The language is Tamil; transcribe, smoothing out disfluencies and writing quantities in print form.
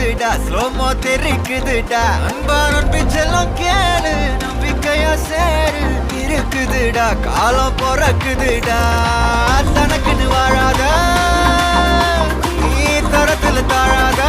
இருக்குதுடா ஸ்லோமோ தெரிக்குதுடா அன்பான பிச்செல்லாம் கேளு நம்பிக்கையா சேரு இருக்குதுடா காலம் பிறக்குதுடா தனக்குன்னு வாழாத நீ தரத்துல தாழாத